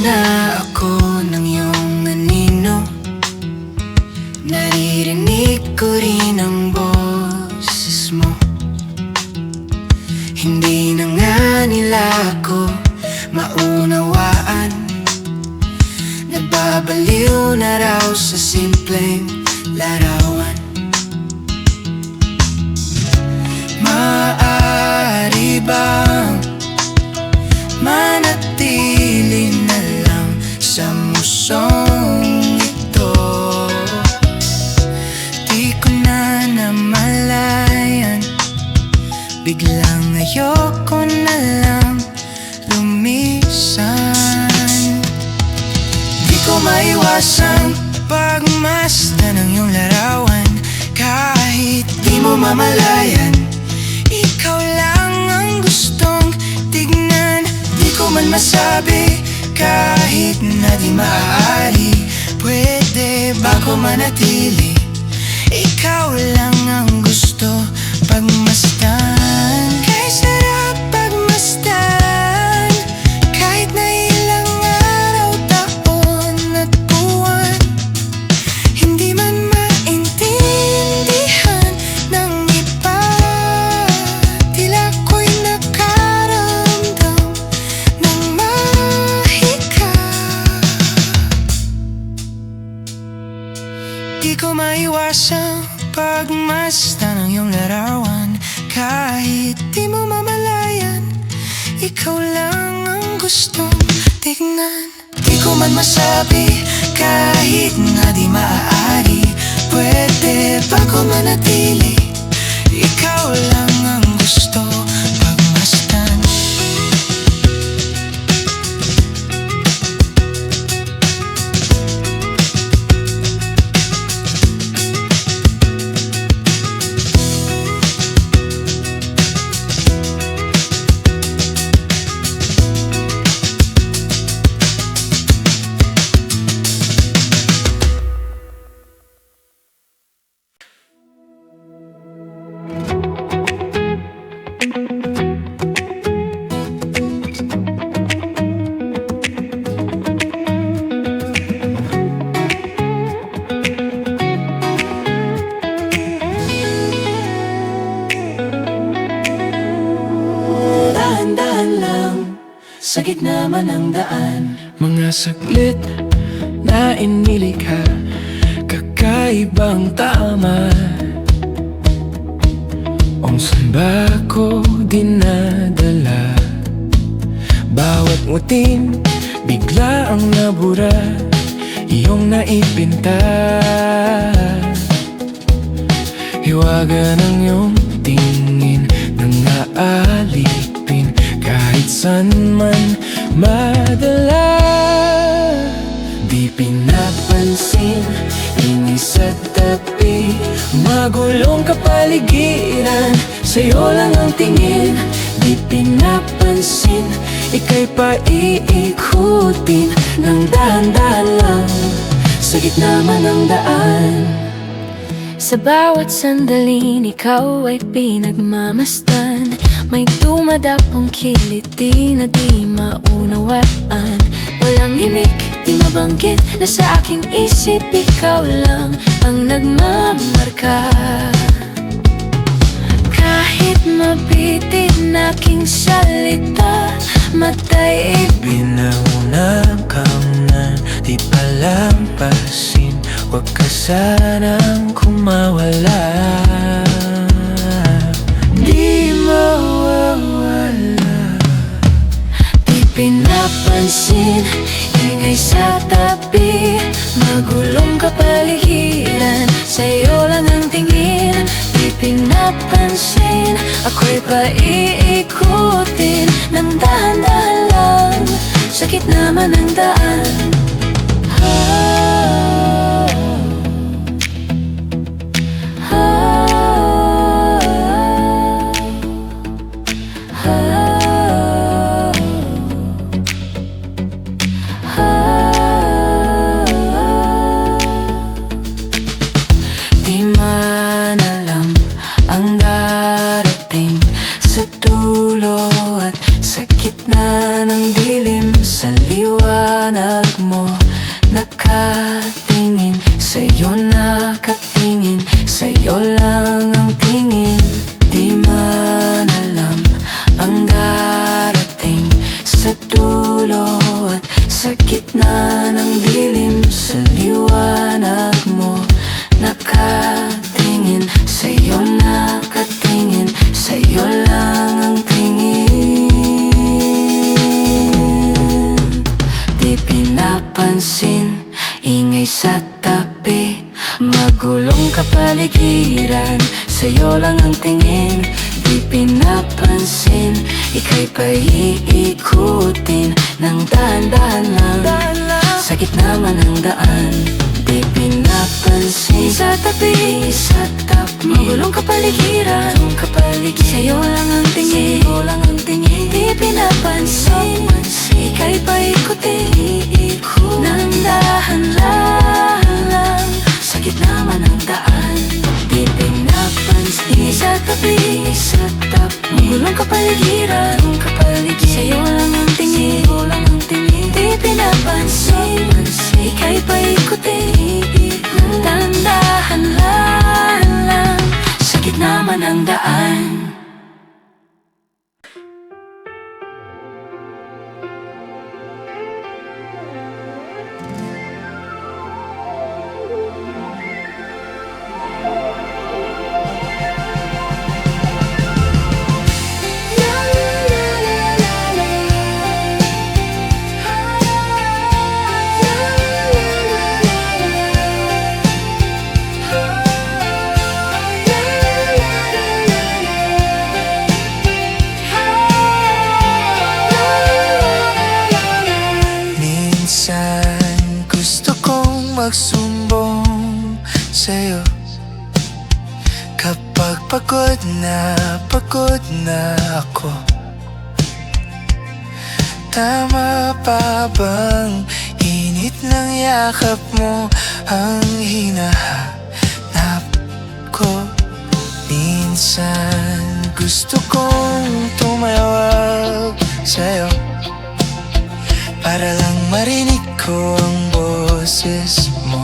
Na ako ng iyong anino, naririnig ko rin ang boses mo. Hindi na nga nila ako maunawaan, nababaliw na raw sa simpleng larawan. Maaari bang manatili na lang sa musong ito? Di ko na namalayan, biglang ayoko na lang lumisan. Di ko maiwasang pagmasdan ng iyong larawan. Kahit di mo mamalayan, ikaw lang ang gustong tignan. Di ko man masabi, kahit na di maaari, pwede ba ko manatili? Ikaw lang ang gusto pagmasdan. Kay sarap pagmasdan, kahit na ilang araw, taon at buwan. Hindi man maintindihan ng iba, tignan. Di ko man masabi kahit nga di maaari. Pwede ba ko manatili? Ikaw lang ang gusto pagmasdan. Dahan-dahan lang sa gitna man ng daan. Mga saglit na inilikha, kakaibang tama. Kung saan ba ko dinadala? Bawat ngutin, bigla ang nabura, iyong naipinta. Hiwaga ng iyong tingin nang naalipin, kahit saan man madala. Di pinapansin, ingay sa tabi, magulong kapaligiran, sa'yo lang ang tingin. Di pinapansin, ika'y paiikutin ng dahan-dahan lang sa gitna man ng daan. Sa bawat sandaling ikaw ay pinagmamasdan, may dumadapong kiliti na di maunawaan. Walang himik, di mabanggit na sa aking isip ikaw lang ang nagmamarka. Kahit mabitin aking salita, matay Binaunang kaunan, di palampasin, huwag ka sanang kumawala. Di mawawala. di pinapansin, ingay sa tabi, magulong kapaligiran, sa'yo lang ang tingin. Di pinapansin, ako'y paiikutin ng dahan-dahan lang sa gitna man ng daan. Di man alam ang darating sa dulo at sa gitna ng dilim. Sa liwanag mo nakatingin, sa'yo nakatingin, sa'yo lang ang tingin. Di man alam ang darating sa dulo at sa gitna ng dilim. Sa liwanag mo nakatingin, sa'yo nakatingin, sa'yo lang ang tingin. Di pinapansin, ingay sa tabi, magulong kapaligiran, sa'yo lang ang tingin. Di pinapansin, ika'y paiikutin ng dahan-dahan lang sa gitna man ng daan. Di pinapansin, sa tabi, magulong kapaligiran, sa'yo lang ang tingin. Di pinapansin, ika'y paikutin ng dahan-dahan lang sa gitna man ng daan. Di pinapansin, sa tabi, magulong kapaligiran, sa'yo lang ang tingin. Di pinapansin, ika'y paikutin ng dahan-dahan lang sa gitna man ng daan. pagod na ako. Tama pa bang init ng yakap mo ang hinahanap ko? Minsan gusto kong tumawag sa'yo para lang marinig ko ang boses mo.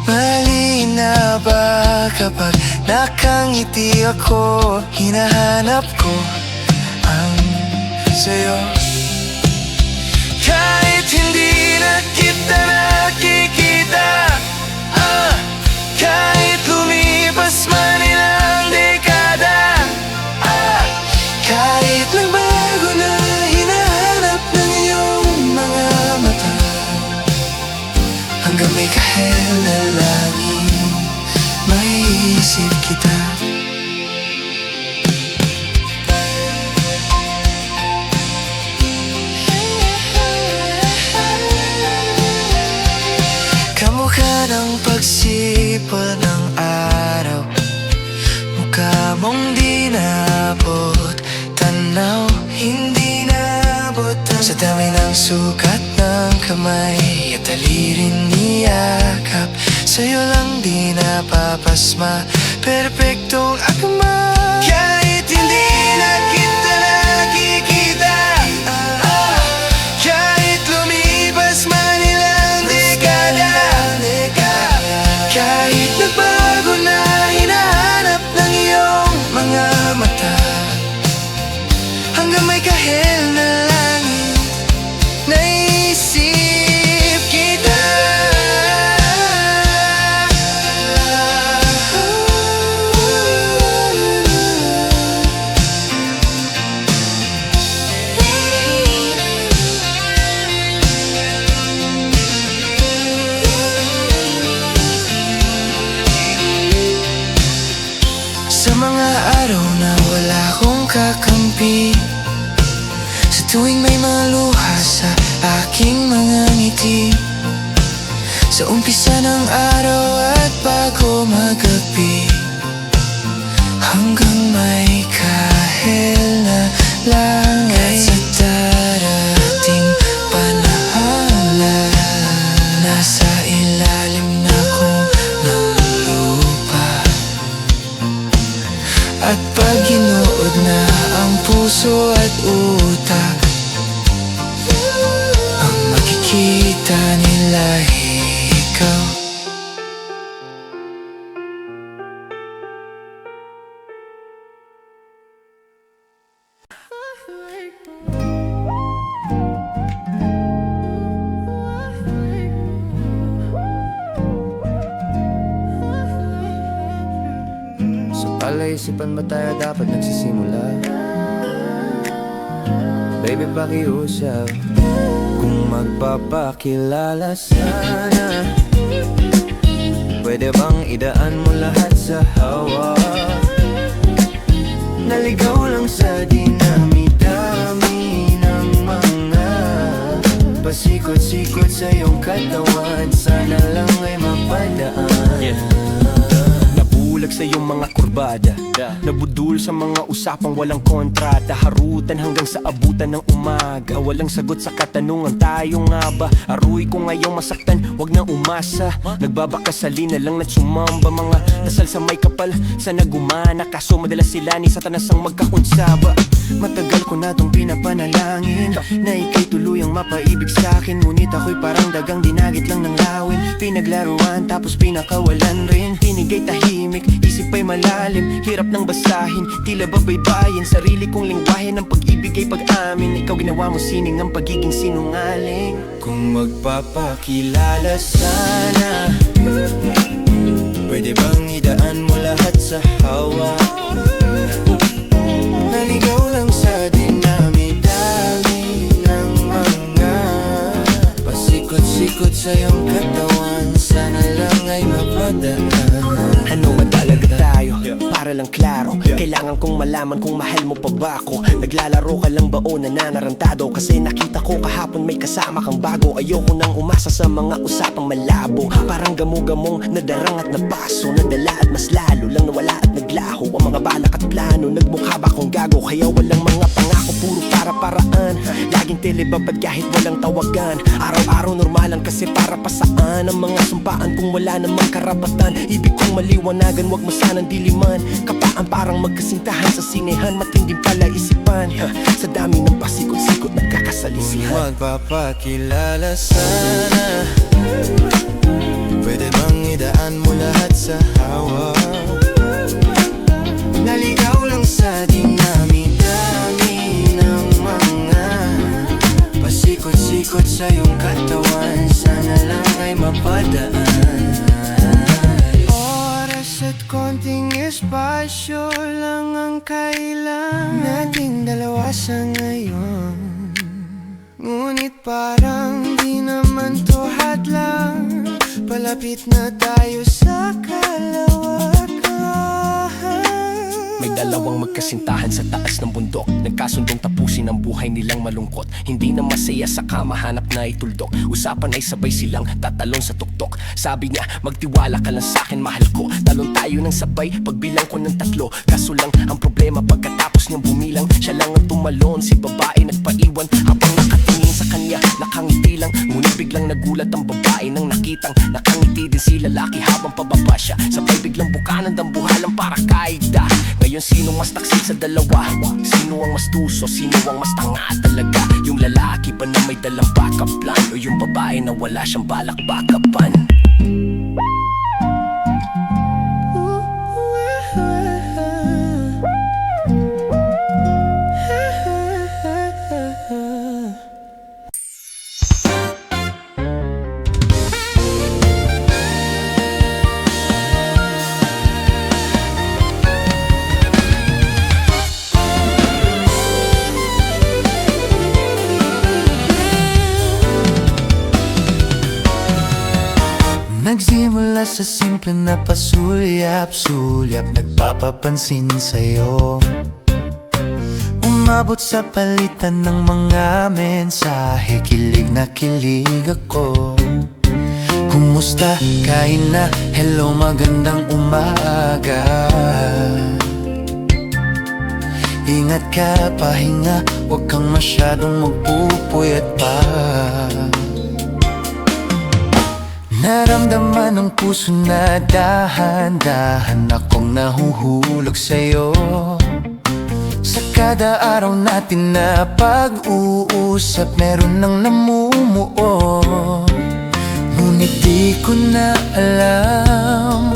Mali na ba kapag nakangiti ako? Hinahanap ko ang sa'yo. Kahit hindi na kita nakikita, kahit lumipas man ilang dekada, kahit nagbago na hinahanap ng iyong mga mata, hanggang may kahel na langit, maiisip kita. Kamukha ng pagsipol ng araw, mukha mong di naabot tanaw, hindi naabot sa dami ng sukat ng kamay at alirin niyakap. Sa'yo lang di napapasma, perpektong akma. Kahit hindi na kita nakikita, kahit lumipas man ilang dekada, kahit nagbago na hinahanap ng iyong mga mata, hanggang may kahel na langit, naisip kita. Sa mga araw na wala akong kakampi, sa tuwing may mga luha sa aking mga ngiti, sa umpisa ng araw at bago magabi, hanggang may kahel na langit, sa darating panahon, nasa ilalim na kong ng lupa. At pag ginuod na ang puso at utak, ang makikita nila ikaw. Sa palaisipan ba tayo dapat nagsisimula? Baby, pakiusap. Kung magpapakilala sana, pwede bang idaan mo lahat sa hawa? Naligaw lang sa dinami-dami ng mga pasikot-sikot sa iyong katawan, sana lang ay mapadaan. Nabulag sa iyong mga kurbada, nabudul sa mga usapang walang kontrata, harutan hanggang sa abutan ng umaga. Walang sagot sa katanungan, tayo nga ba? Aruy ko ngayong masaktan, wag na umasa. Nagbabakasali na lang at sumamba, mga dasal sa may kapal, sana gumana. Kaso madalas sila ni Satanas ang magkakunsaba. Matagal ko na tong pinapanalangin na ika'y tuluyang mapaibig sa'kin, ngunit ako'y parang dagang dinagit lang ng lawin. Pinaglaruan tapos pinakawalan rin. Tinigay tahimik, isip ay malalim, hirap nang basahin, tila babaybayin. Sarili kong lingwahe ng pag-ibig ay pag-amin. Ikaw ginawa mo sining ang pagiging sinungaling. Kung magpapakilala sana, pwede bang idaan mo lahat sa hawa? Naligaw lang sa dinami-dami ng mga pasikot-sikot sa iyong katawan, sana lang ay mapadaan. Ano ba talaga tayo? Para para lang klaro. Kailangan kong malaman kung mahal mo pa ba ako. Naglalaro ka lang ba o nananarantado? Kasi nakita ko kahapon may kasama kang bago. Ayoko nang umasa sa mga usapang malabo. Parang gamo-gamong nadarang at napaso, nadala at mas lalo lang nawala at naglaho. Ang mga balak at plano, nagmukha ba akong gago? Kaya walang mga pangako, puro para-paraan. Laging telebabad kahit walang tawagan. Araw-araw normalan kasi para pa saan ang mga sumpaan kung wala namang karapatan. Ibig kong maliwanagan, wag mo sanang diliman. Kapaan parang magkasintahan sa sinehan, matinding pala isipan. Sa dami ng pasikot-sikot nagkakasalisihan. Magpapakilala sana, pwede bang idaan mo lahat sa hawak? Naligaw lang sa dinami-dami ng mga pasikot-sikot sa iyong katawan. Sana lang ay mapadaan. Oras at konting espasyo lang ang kailangan nating dalawa sa ngayon. Ngunit parang di naman to hadlang, palapit na tayo sa kalawakan. May dalawang magkasintahan sa taas ng bundok, nagkasundong tapusin ang buhay nilang malungkot. Hindi na masaya sa kama, hanap na ituldok. Usapan ay sabay silang tatalon sa tuktok. Sabi niya, magtiwala ka lang sa'kin, mahal ko. Talon tayo ng sabay, pagbilang ko ng 3. Kaso lang, ang problema pagkatapos niyang bumilang, siya lang ang tumalon, si babae nagpaiwan. Habang nakatingin sa kanya, nakangiti lang. Ngunit biglang nagulat ang babae nang nakitang nakangiti din si lalaki habang pababa siya. Sabay biglang bukanan ng buhalang para kaida. Ngayon sino mas taksil sa dalawa? Sino ang mas tuso? Sino ang mas tanga talaga? Yung lalaki ba na may dalang backup plan? O yung babae na wala siyang balak backupan? Nagsimula sa simple na pasulyap-sulyap, nagpapapansin sa'yo. Umabot sa palitan ng mga mensahe, kilig na kilig ako. Kumusta? Kain na? Hello, magandang umaga. Ingat ka, pahinga, huwag kang masyadong magpupuyat pa. Naramdaman ng puso na dahan-dahan akong nahuhulog sa'yo. Sa kada araw natin na pag-uusap, meron nang namumuo. Ngunit di ko na alam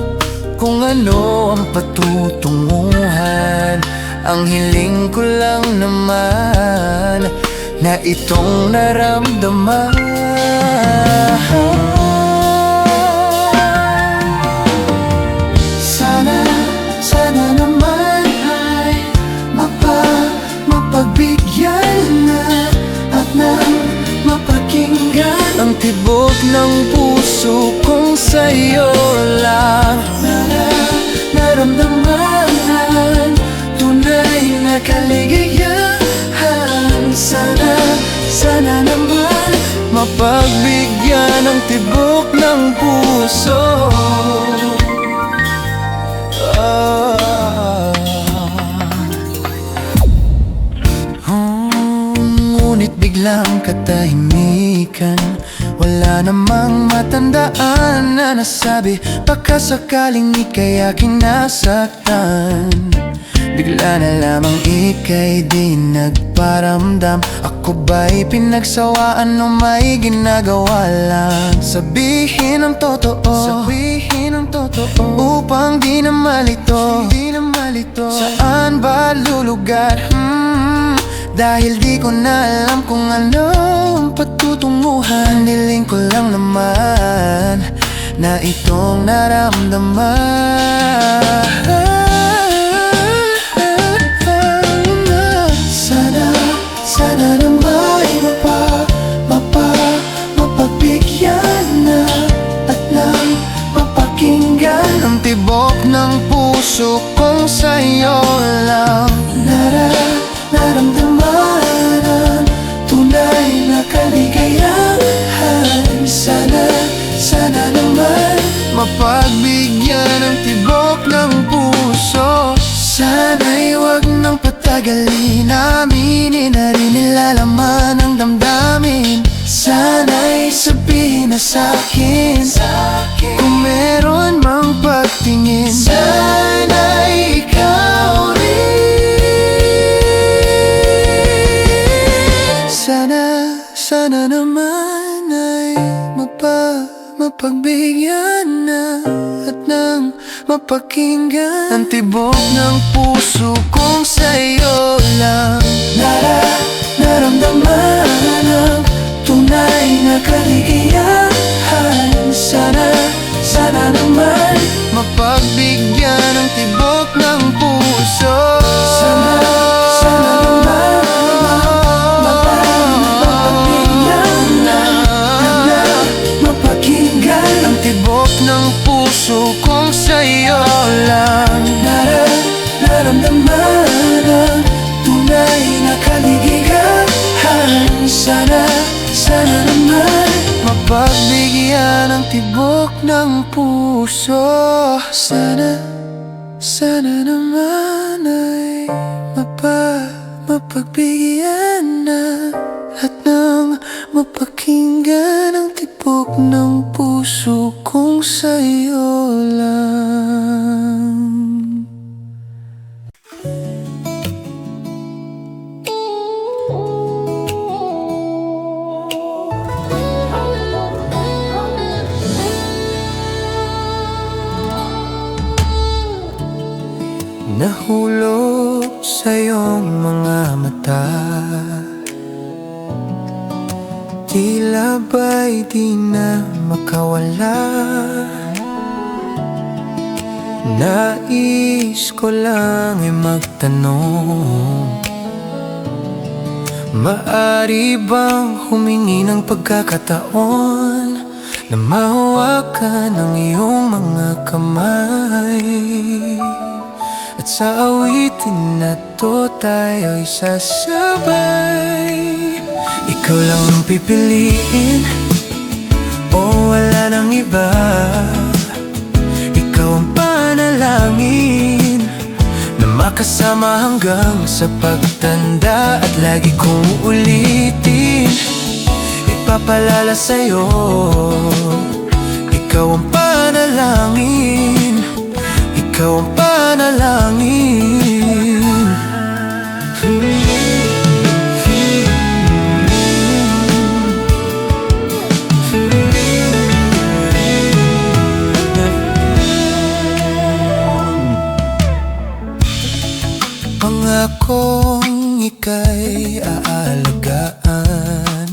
kung ano ang patutunguhan. Ang hiling ko lang naman na itong naramdaman. Sana naman ay mapagbigyan na at nang mapakinggan ang tibok ng puso kong sa'yo lang naramdaman. Tunay na kaligayahan. Sana naman mapagbigyan ang tibok ng puso. Ngunit biglang katahimikan, wala namang matandaan na nasabi, baka sakaling ika'y aking nasaktan. Bigla na lamang ika'y di nagparamdam. Ako ba'y pinagsawaan o may ginagawa lang? Sabihin ang totoo, upang di na malito. Saan ba lulugar? Dahil di ko na alam kung ano ang patutunguhan. Niling ko lang naman na itong naramdaman. Sana naman mapagbigyan na at nang mapakinggan ang tibok ng puso. puso kong sa'yo lang. Naramdaman ang tunay na kaligayahan. Sana naman Mapagbigyan ng tibok ng puso. sana'y wag nang patagalin, aminin na rin nilalaman ng damdamin. Sana'y sabihin na sa'kin Kung meron mang pagtingin, sana'y ikaw rin. Sana naman ay mapagbigyan na at nang mapakinggan ang tibok ng puso kong sa'yo lang. Naramdaman ang tunay na kaligayahan. Sana naman Mapagbigyan ng tibok ng puso. Sana naman mapagbigyan na mapakinggan ang tibok ng puso kong sa'yo lang. Naramdaman ang tunay na kaligayahan. Sana naman Mapagbigyan ng tibok ng puso. Sana naman ay mapagbigyan na at nang mapakinggan ang tibok ng puso kong sa'yo lang. Nahulog sa iyong mga mata, tila ba'y di na makawala. Nais ko lang ay magtanong, maari bang humingi ng pagkakataon na mahawakan ang iyong mga kamay? At sa awitin na to tayo'y sasabay. Ikaw lang ang pipiliin, o wala nang iba. Ikaw ang panalangin na makasama hanggang sa pagtanda. At lagi kong uulitin, ipapalala sa'yo, ikaw ang panalangin, ikaw ang panalangin. Pangakong ika'y aalagaan,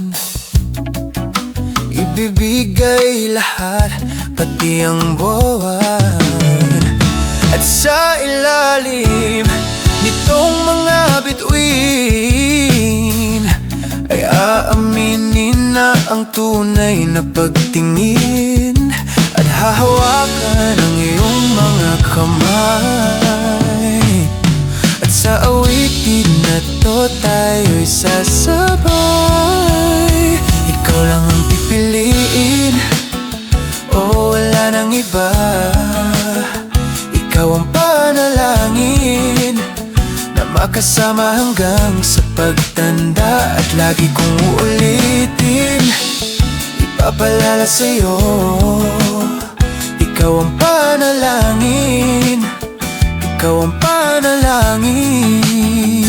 ibibigay lahat, pati ang buwan. At sa ilalim nitong mga bituin ay aaminin na ang tunay na pagtingin. At hahawakan ang iyong mga kamay. At sa awitin na to tayo'y sasabay. Ikaw lang ang pipiliin, o wala nang iba. Ikaw ang panalangin na makasama hanggang sa pagtanda. At lagi kong uulitin, ipapalala sa'yo, ikaw ang panalangin, ikaw ang panalangin.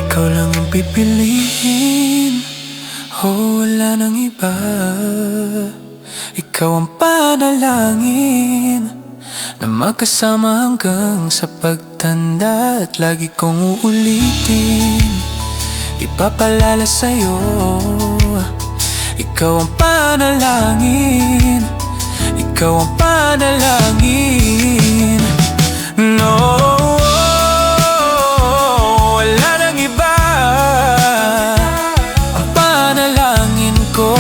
Ikaw lang ang pipiliin, o wala nang iba. Ikaw ang panalangin na magkasama hanggang sa pagtanda. At lagi kong uulitin, ipapalala sa'yo. Ikaw ang panalangin, ikaw ang panalangin. No, wala nang iba. Ang panalangin ko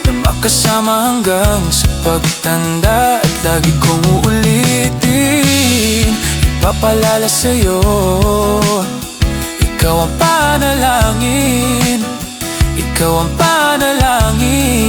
na makasama hanggang sa pagtanda, at lagi kong uulitin, ipapalala sa'yo. Ikaw ang panalangin, ikaw ang panalangin.